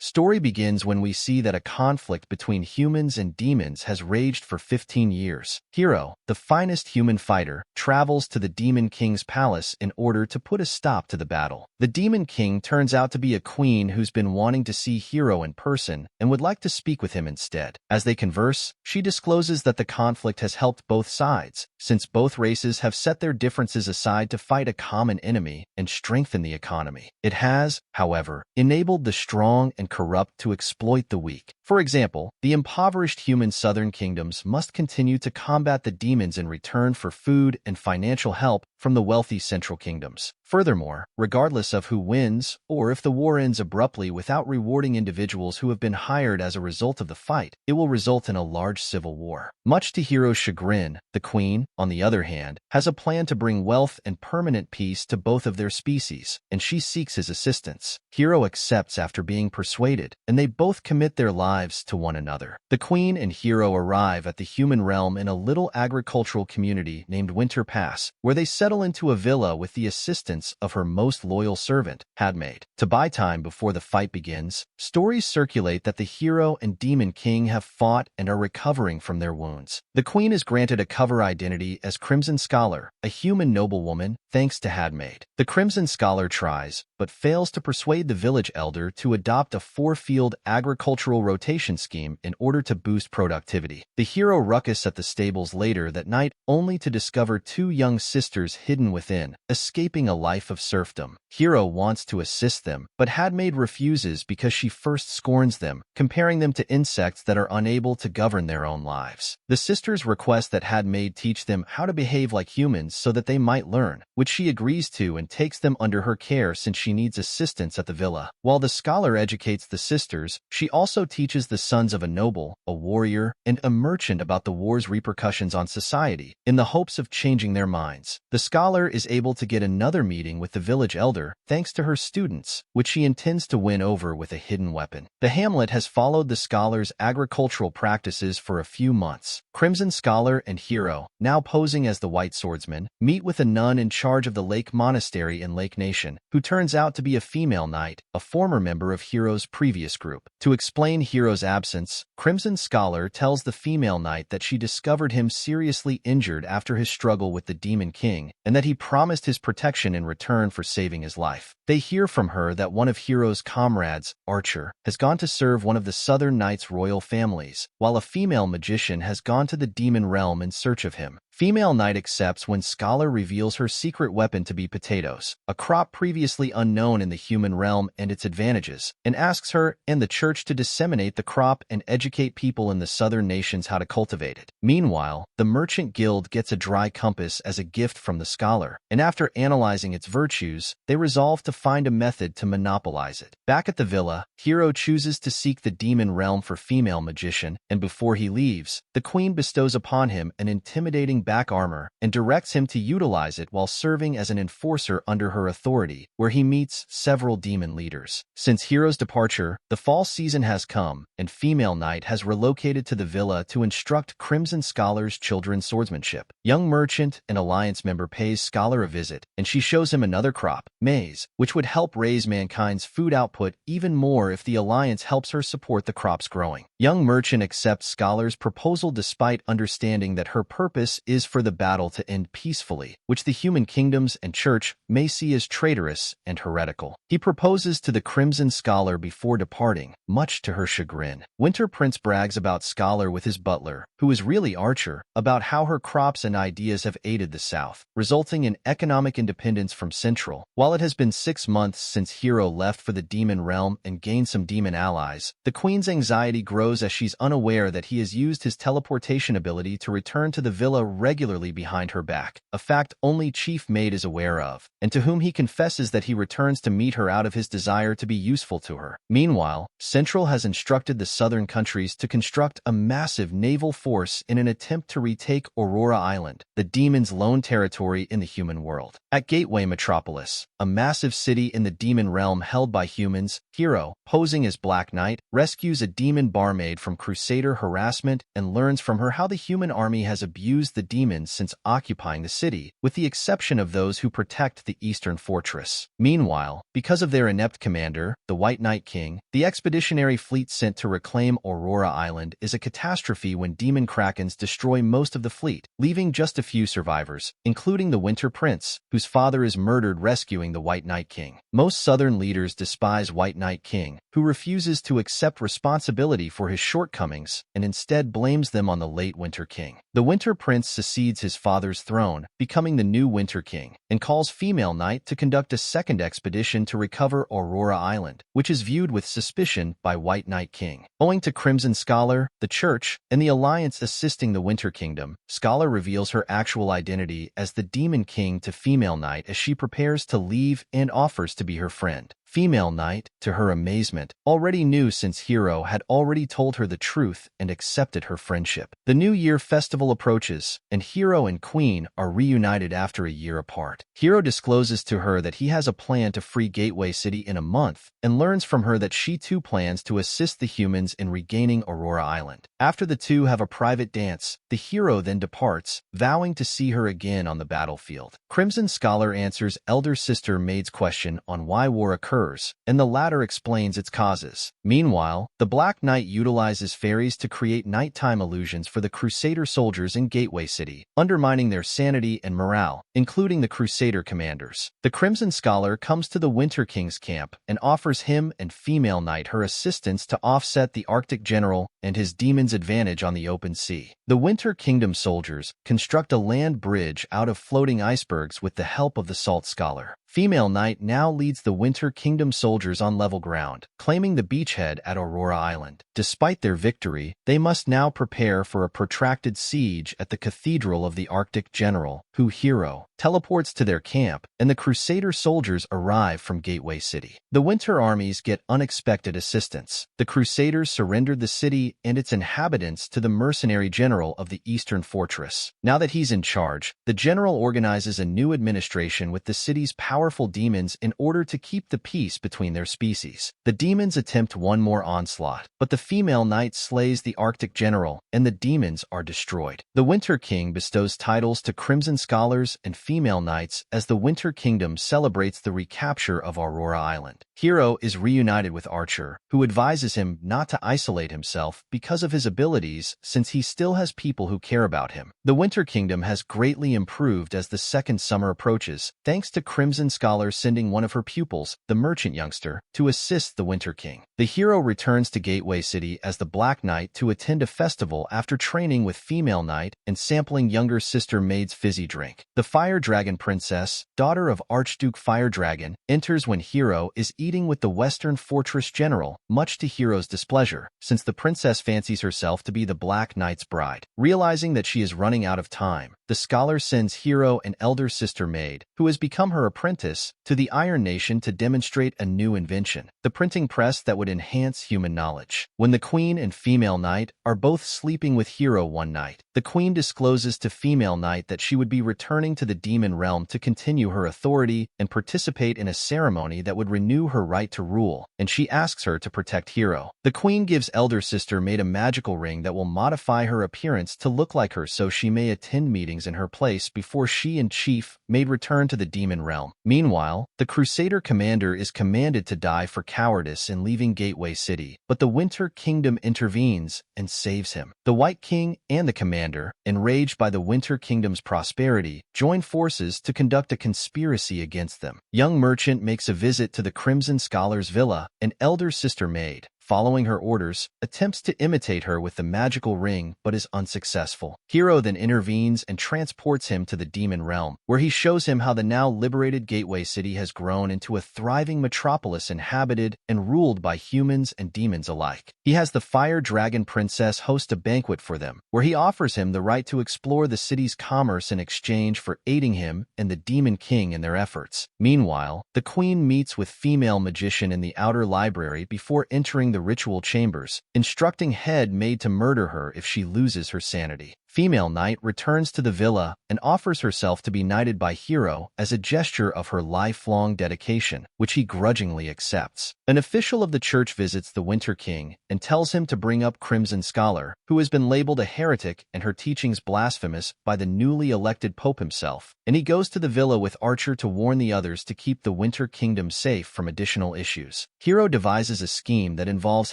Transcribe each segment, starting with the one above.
Story begins when we see that a conflict between humans and demons has raged for 15 years. Hiro, the finest human fighter, travels to the Demon King's palace in order to put a stop to the battle. The Demon King turns out to be a queen who's been wanting to see Hiro in person and would like to speak with him instead. As they converse, she discloses that the conflict has helped both sides, since both races have set their differences aside to fight a common enemy and strengthen the economy. It has, however, enabled the strong and corrupt to exploit the weak. For example, the impoverished human southern kingdoms must continue to combat the demons in return for food and financial help from the wealthy central kingdoms. Furthermore, regardless of who wins, or if the war ends abruptly without rewarding individuals who have been hired as a result of the fight, it will result in a large civil war. Much to Hiro's chagrin, the queen, on the other hand, has a plan to bring wealth and permanent peace to both of their species, and she seeks his assistance. Hiro accepts after being persuaded, and they both commit their lives to one another. The queen and Hiro arrive at the human realm in a little agricultural community named Winter Pass, where they settle into a villa with the assistance of her most loyal servant, Hadmaid. To buy time before the fight begins, stories circulate that the Hiro and Demon King have fought and are recovering from their wounds. The queen is granted a cover identity as Crimson Scholar, a human noblewoman, thanks to Hadmaid. The Crimson Scholar tries, but fails to persuade the village elder to adopt a 4-field agricultural rotation scheme in order to boost productivity. The hero ruckus at the stables later that night only to discover 2 young sisters hidden within, escaping a life of serfdom. Hiro wants to assist them, but Hadmaid refuses because she first scorns them, comparing them to insects that are unable to govern their own lives. The sisters request that Hadmaid teach them how to behave like humans so that they might learn, which she agrees to and takes them under her care since she needs assistance at the villa. While the scholar educates the sisters, she also teaches the sons of a noble, a warrior, and a merchant about the war's repercussions on society, in the hopes of changing their minds. The scholar is able to get another meeting with the village elder thanks to her students, which she intends to win over with a hidden weapon. The hamlet has followed the scholar's agricultural practices for a few months. Crimson Scholar and Hiro, now posing as the White Swordsman, meet with a nun in charge of the Lake Monastery in Lake Nation, who turns out to be a female knight, a former member of Hiro's previous group. To explain Hiro's absence, Crimson Scholar tells the female knight that she discovered him seriously injured after his struggle with the Demon King, and that he promised his protection in return for saving his life. They hear from her that one of Hiro's comrades, Archer, has gone to serve one of the Southern Knight's royal families, while a female magician has gone to the demon realm in search of him. Female Knight accepts when Scholar reveals her secret weapon to be potatoes, a crop previously unknown in the human realm and its advantages, and asks her and the church to disseminate the crop and educate people in the southern nations how to cultivate it. Meanwhile, the Merchant Guild gets a dry compass as a gift from the Scholar, and after analyzing its virtues, they resolve to find a method to monopolize it. Back at the villa, Hiro chooses to seek the demon realm for female magician, and before he leaves, the queen bestows upon him an intimidating back armor and directs him to utilize it while serving as an enforcer under her authority, where he meets several demon leaders. Since Hiro's departure, the fall season has come, and Female Knight has relocated to the villa to instruct Crimson Scholar's children's swordsmanship. Young Merchant, an Alliance member, pays Scholar a visit, and she shows him another crop, maize, which would help raise mankind's food output even more if the Alliance helps her support the crop's growing. Young Merchant accepts Scholar's proposal despite understanding that her purpose is for the battle to end peacefully, which the human kingdoms and church may see as traitorous and heretical. He proposes to the Crimson Scholar before departing, much to her chagrin. Winter Prince brags about Scholar with his butler, who is really Archer, about how her crops and ideas have aided the South, resulting in economic independence from Central. While it has been 6 months since Hiro left for the demon realm and gained some demon allies, the Queen's anxiety grows as she's unaware that he has used his teleportation ability to return to the villa regularly behind her back, a fact only Chief Maid is aware of, and to whom he confesses that he returns to meet her out of his desire to be useful to her. Meanwhile, Central has instructed the southern countries to construct a massive naval force in an attempt to retake Aurora Island, the demon's lone territory in the human world. At Gateway Metropolis, a massive city in the demon realm held by humans, Hiro, posing as Black Knight, rescues a demon barmaid from Crusader harassment and learns from her how the human army has abused the demons since occupying the city, with the exception of those who protect the eastern fortress. Meanwhile, because of their inept commander, the White Night King, the expeditionary fleet sent to reclaim Aurora Island is a catastrophe when demon krakens destroy most of the fleet, leaving just a few survivors, including the Winter Prince, whose father is murdered rescuing the White Night King. Most southern leaders despise White Night King, who refuses to accept responsibility for his shortcomings and instead blames them on the late Winter King. The Winter Prince succeeds his father's throne, becoming the new Winter King, and calls Female Knight to conduct a second expedition to recover Aurora Island, which is viewed with suspicion by White Night King. Owing to Crimson Scholar, the Church, and the Alliance assisting the Winter Kingdom, Scholar reveals her actual identity as the Demon King to Female Knight as she prepares to leave and offers to be her friend. Female Knight, to her amazement, already knew since Hero had already told her the truth and accepted her friendship. The New Year festival approaches, and Hero and Queen are reunited after a year apart. Hero discloses to her that he has a plan to free Gateway City in a month, and learns from her that she too plans to assist the humans in regaining Aurora Island. After the two have a private dance, the hero then departs, vowing to see her again on the battlefield. Crimson Scholar answers Elder Sister Maid's question on why war occurs, and the latter explains its causes. Meanwhile, the Black Knight utilizes fairies to create nighttime illusions for the Crusader soldiers in Gateway City, undermining their sanity and morale, including the Crusader commanders. The Crimson Scholar comes to the Winter King's camp and offers him and Female Knight her assistance to offset the Arctic General and his demon's advantage on the open sea. The Winter Kingdom soldiers construct a land bridge out of floating icebergs with the help of the Salt Scholar. Female Knight now leads the Winter Kingdom soldiers on level ground, claiming the beachhead at Aurora Island. Despite their victory, they must now prepare for a protracted siege at the Cathedral of the Arctic General, who Hero teleports to their camp, and the Crusader soldiers arrive from Gateway City. The Winter armies get unexpected assistance. The Crusaders surrendered the city and its inhabitants to the mercenary general of the Eastern Fortress. Now that he's in charge, the general organizes a new administration with the city's powerful demons in order to keep the peace between their species. The demons attempt one more onslaught, but the Female Knight slays the Arctic General, and the demons are destroyed. The Winter King bestows titles to Crimson Scholars and Female Knights as the Winter Kingdom celebrates the recapture of Aurora Island. Hero is reunited with Archer, who advises him not to isolate himself because of his abilities since he still has people who care about him. The Winter Kingdom has greatly improved as the second summer approaches, thanks to Crimson Scholar sending one of her pupils, the Merchant Youngster, to assist the Winter King. The hero returns to Gateway City as the Black Knight to attend a festival after training with Female Knight and sampling younger sister Maid's fizzy drink. The Fire Dragon Princess, daughter of Archduke Fire Dragon, enters when Hero is eating with the Western Fortress General, much to Hero's displeasure, since the princess fancies herself to be the Black Knight's bride. Realizing that she is running out of time, the scholar sends Hero and elder sister Maid, who has become her apprentice, to the Iron Nation to demonstrate a new invention, the printing press that would enhance human knowledge. When the Queen and Female Knight are both sleeping with Hero one night, the Queen discloses to Female Knight that she would be returning to the demon realm to continue her authority and participate in a ceremony that would renew her right to rule, and she asks her to protect Hero. The Queen gives elder sister Maid a magical ring that will modify her appearance to look like her so she may attend meetings in her place before she and Chief Maid return to the demon realm. Meanwhile, the Crusader commander is commanded to die for cowardice in leaving Gateway City, but the Winter Kingdom intervenes and saves him. The White King and the commander, enraged by the Winter Kingdom's prosperity, join forces to conduct a conspiracy against them. Young Merchant makes a visit to the Crimson Scholar's villa, and elder sister Maid, following her orders, attempts to imitate her with the magical ring but is unsuccessful. Hero then intervenes and transports him to the demon realm, where he shows him how the now liberated Gateway City has grown into a thriving metropolis inhabited and ruled by humans and demons alike. He has the Fire Dragon Princess host a banquet for them, where he offers him the right to explore the city's commerce in exchange for aiding him and the Demon King in their efforts. Meanwhile, the Queen meets with Female Magician in the outer library before entering the ritual chambers, instructing Head Maid to murder her if she loses her sanity. Female Knight returns to the villa and offers herself to be knighted by Hero as a gesture of her lifelong dedication, which he grudgingly accepts. An official of the church visits the Winter King and tells him to bring up Crimson Scholar, who has been labeled a heretic and her teachings blasphemous by the newly elected Pope himself, and he goes to the villa with Archer to warn the others to keep the Winter Kingdom safe from additional issues. Hero devises a scheme that involves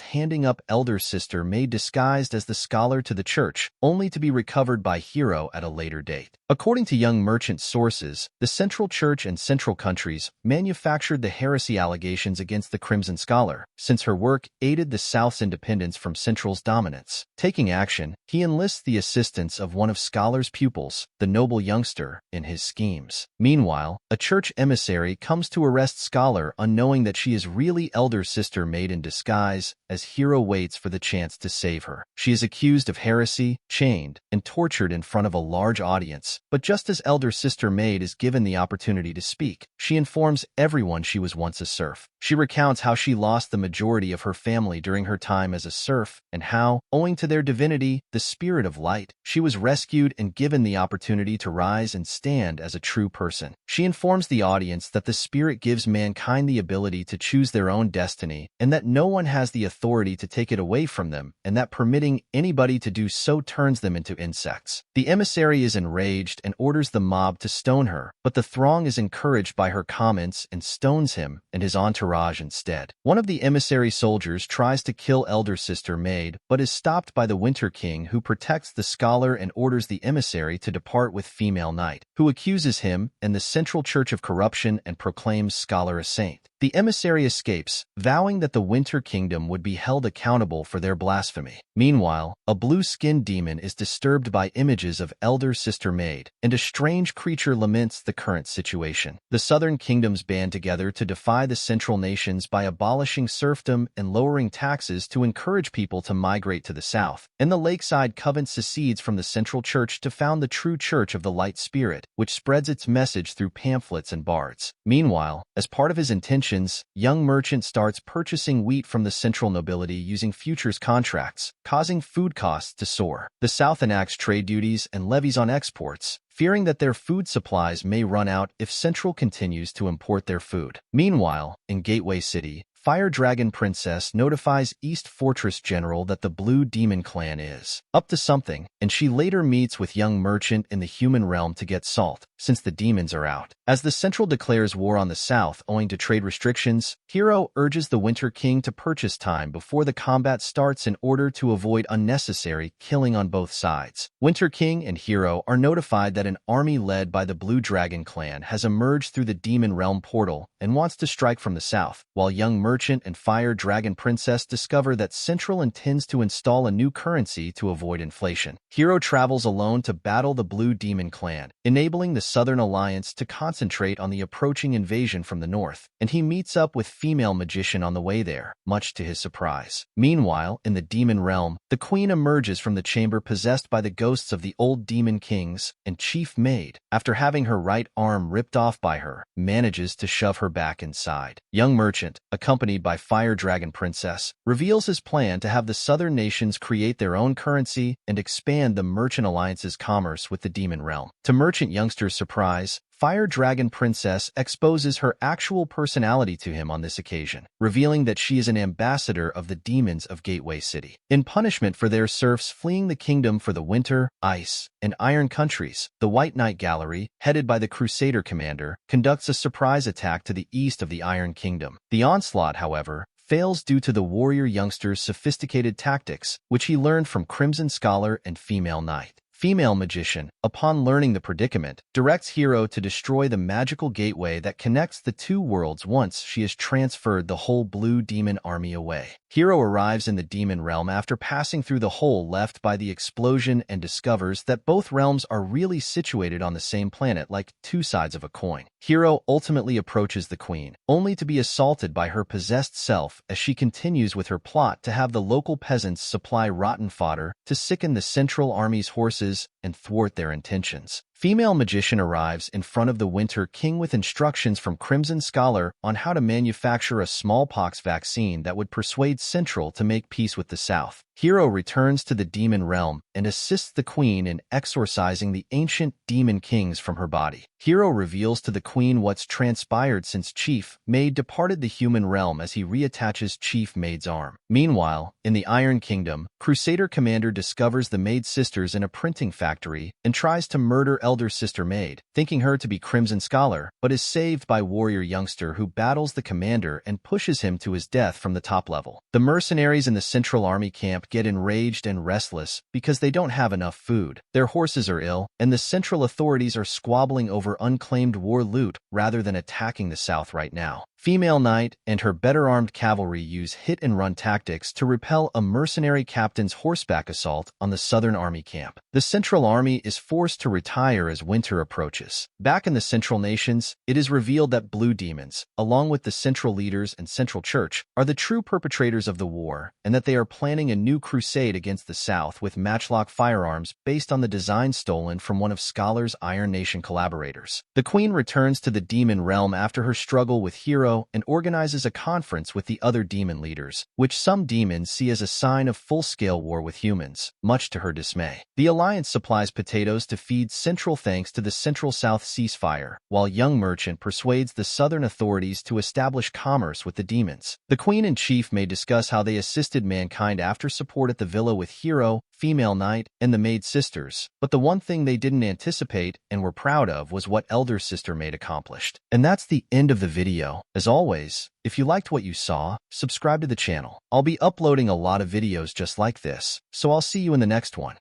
handing up Elder Sister Maid disguised as the scholar to the church, only to be recovered by Hero at a later date. According to Young Merchant sources, the Central Church and Central Countries manufactured the heresy allegations against the Crimson Scholar, since her work aided the South's independence from Central's dominance. Taking action, he enlists the assistance of one of Scholar's pupils, the noble youngster, in his schemes. Meanwhile, a church emissary comes to arrest Scholar unknowing that she is really Elder Sister Maid in disguise, as Hero waits for the chance to save her. She is accused of heresy, chained, and tortured in front of a large audience, but just as Elder Sister Maid is given the opportunity to speak, she informs everyone she was once a serf. She recounts how she lost the majority of her family during her time as a serf, and how, owing to their divinity, the Spirit of Light, she was rescued and given the opportunity to rise and stand as a true person. She informs the audience that the Spirit gives mankind the ability to choose their own destiny, and that no one has the authority to take it away from them, and that permitting anybody to do so turns them into insects. The emissary is enraged and orders the mob to stone her, but the throng is encouraged by her comments and stones him and his entourage instead. One of the emissary soldiers tries to kill Elder Sister Maid, but is stopped by the Winter King, who protects the scholar and orders the emissary to depart with Female Knight, who accuses him and the Central Church of corruption and proclaims Scholar a saint. The emissary escapes, vowing that the Winter Kingdom would be held accountable for their blasphemy. Meanwhile, a blue-skinned demon is disturbed by images of Elder Sister Maid, and a strange creature laments the current situation. The Southern Kingdoms band together to defy the Central nations by abolishing serfdom and lowering taxes to encourage people to migrate to the South, and the Lakeside Covenant secedes from the Central Church to found the true Church of the Light Spirit, which spreads its message through pamphlets and bards. Meanwhile, as part of his intentions, Young Merchant starts purchasing wheat from the Central nobility using futures contracts, causing food costs to soar. The South enacts trade duties and levies on exports, fearing that their food supplies may run out if Central continues to import their food. Meanwhile, in Gateway City, Fire Dragon Princess notifies East Fortress General that the Blue Demon Clan is up to something, and she later meets with Young Merchant in the human realm to get salt, since the demons are out. As the Central declares war on the South owing to trade restrictions, Hero urges the Winter King to purchase time before the combat starts in order to avoid unnecessary killing on both sides. Winter King and Hero are notified that an army led by the Blue Dragon Clan has emerged through the Demon Realm portal and wants to strike from the south, while Young Merchant and Fire Dragon Princess discover that Central intends to install a new currency to avoid inflation. Hero travels alone to battle the Blue Demon Clan, enabling the Southern Alliance to concentrate on the approaching invasion from the north, and he meets up with Female Magician on the way there, much to his surprise. Meanwhile, in the Demon Realm, the Queen emerges from the chamber possessed by the ghosts of the old Demon Kings, and Chief Maid, after having her right arm ripped off by her, manages to shove her back inside. Young Merchant, accompanied by Fire Dragon Princess, reveals his plan to have the Southern nations create their own currency and expand the Merchant Alliance's commerce with the Demon Realm. To Merchant Youngster's surprise, Fire Dragon Princess exposes her actual personality to him on this occasion, revealing that she is an ambassador of the demons of Gateway City. In punishment for their serfs fleeing the kingdom for the winter, ice, and iron countries, the White Knight Gallery, headed by the Crusader commander, conducts a surprise attack to the east of the Iron Kingdom. The onslaught, however, fails due to the warrior youngster's sophisticated tactics, which he learned from Crimson Scholar and Female Knight. Female Magician, upon learning the predicament, directs Hero to destroy the magical gateway that connects the two worlds once she has transferred the whole Blue Demon army away. Hero arrives in the Demon Realm after passing through the hole left by the explosion and discovers that both realms are really situated on the same planet like two sides of a coin. Hero ultimately approaches the Queen, only to be assaulted by her possessed self as she continues with her plot to have the local peasants supply rotten fodder to sicken the Central Army's horses and thwart their intentions. Female magician arrives in front of the Winter King with instructions from Crimson Scholar on how to manufacture a smallpox vaccine that would persuade Central to make peace with the South. Hero returns to the demon realm and assists the queen in exorcising the ancient demon kings from her body. Hero reveals to the queen what's transpired since Chief Maid departed the human realm as he reattaches Chief Maid's arm. Meanwhile, in the Iron Kingdom, Crusader Commander discovers the Maid sisters in a printing factory and tries to murder Elder Sister Maid, thinking her to be Crimson Scholar, but is saved by Warrior Youngster who battles the commander and pushes him to his death from the top level. The mercenaries in the Central Army camp get enraged and restless because they don't have enough food. Their horses are ill, and the Central authorities are squabbling over unclaimed war loot rather than attacking the South right now. Female Knight and her better-armed cavalry use hit-and-run tactics to repel a mercenary captain's horseback assault on the Southern Army camp. The Central Army is forced to retire as winter approaches. Back in the Central Nations, it is revealed that Blue Demons, along with the Central leaders and Central Church, are the true perpetrators of the war, and that they are planning a new crusade against the South with matchlock firearms based on the design stolen from one of Scholar's Iron Nation collaborators. The Queen returns to the demon realm after her struggle with Hero and organizes a conference with the other demon leaders, which some demons see as a sign of full-scale war with humans, much to her dismay. The Alliance supplies potatoes to feed Central thanks to the Central-South ceasefire, while Young Merchant persuades the Southern authorities to establish commerce with the demons. The Queen and Chief may discuss how they assisted mankind after support at the villa with Hero, Female Knight, and the Maid Sisters, but the one thing they didn't anticipate and were proud of was what Elder Sister Maid accomplished. And that's the end of the video. As always, if you liked what you saw, subscribe to the channel. I'll be uploading a lot of videos just like this, so I'll see you in the next one.